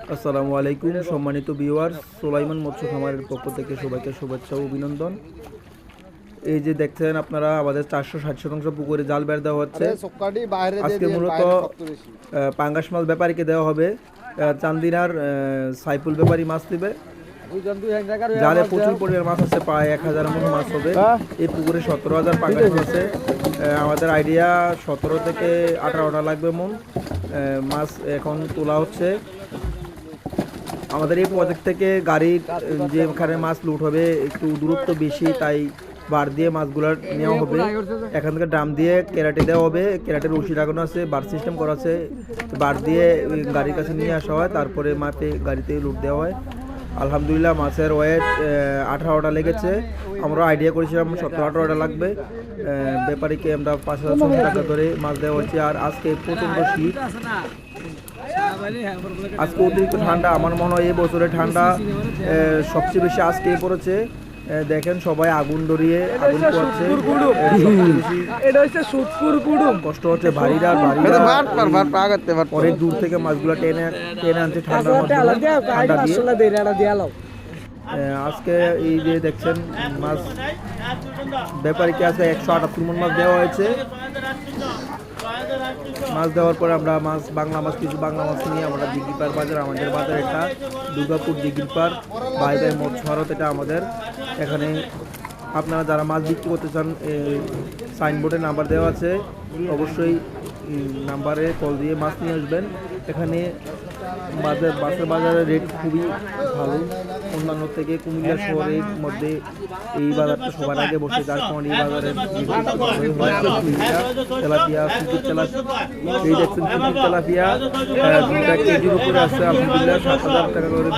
আসসালামু আলাইকুম সম্মানিত ভিউয়ার্স, সুলাইমান মৎস্য খামারের পক্ষ থেকে সবাইকে শুভেচ্ছা ও অভিনন্দন। এই যে দেখছেন আপনারা, আমাদের 460 পুকুরে জাল বের দেওয়া হচ্ছে। আজকে মূলত পাঙ্গাস মাছ ব্যাপারীকে দেওয়া হবে। চান্দিনার সাইফুল ব্যাপারী মাছ দিবে। জালে প্রচুর পরিমাণ মাছ আছে, প্রায় 1000 মন মাছ হবে। এই পুকুরে 17,000 পাঙ্গাস মাছ আছে। আমাদের আইডিয়া 17 থেকে 18টা লাগবে মন মাছ এখন তোলা হচ্ছে। আমাদের এই প্রজেক্ট থেকে গাড়ির যেখানে মাছ লুট হবে একটু দূরত্ব বেশি, তাই বার দিয়ে মাছগুলো নেওয়া হবে। এখান থেকে ড্রাম দিয়ে ক্যারেটে দেওয়া হবে। ক্যারেটের রশি লাগানো আছে, বার সিস্টেম করা আছে। বার দিয়ে গাড়ির কাছে নিয়ে আসা হয়, তারপরে মাপে গাড়িতে লুট দেওয়া হয়। আলহামদুলিল্লাহ মাছের ওয়েট 18টা লেগেছে। আমরা আইডিয়া করেছিলাম 17-18টা লাগবে। ব্যাপারীকে আমরা 5,600 টাকা ধরে মাছ দেওয়া হচ্ছে। আর আজকে প্রচণ্ড শীত, আজকে অতিরিক্ত ঠান্ডা। আমার মনে হয় এই বছরে ঠান্ডা সবচেয়ে বেশি আজকে পড়েছে। দেখেন সবাই আগুন ধরিয়ে আগুন করছে। কষ্ট হচ্ছে ভারীরা অনেক দূর থেকে মাছগুলো টেনে আনছে ঠান্ডা দিয়ে। আজকে এই যে দেখছেন মাছ ব্যাপারীকে আজকে 178 মন মাছ দেওয়া হয়েছে। মাছ দেওয়ার পরে আমরা বাংলা মাছ নিয়ে আমরা দিঘিপার বাজার, আমাদের বাজার এটা দুর্গাপুর দিঘিপার ভাই মৎস্য ভারত, এটা আমাদের এখানে। আপনারা যারা মাছ বিক্রি করতে চান, সাইনবোর্ডে নাম্বার দেওয়া আছে, অবশ্যই নাম্বারে কল দিয়ে মাছ নিয়ে আসবেন। এখানে মাছের বাজারের রেট খুবই ভালো, অন্যান্য থেকে কুমিল্লা শহরের মধ্যে এই বাজারটা সবার আগে বসে, যার কারণে এই বাজারের তেলাপিয়া, পুকুর তেলাপিয়া, এই দেখছেন পুকুর তেলাপিয়া 2 কেজির উপরে আছে। আলহামদুলিল্লাহ 7,000 টাকা করে।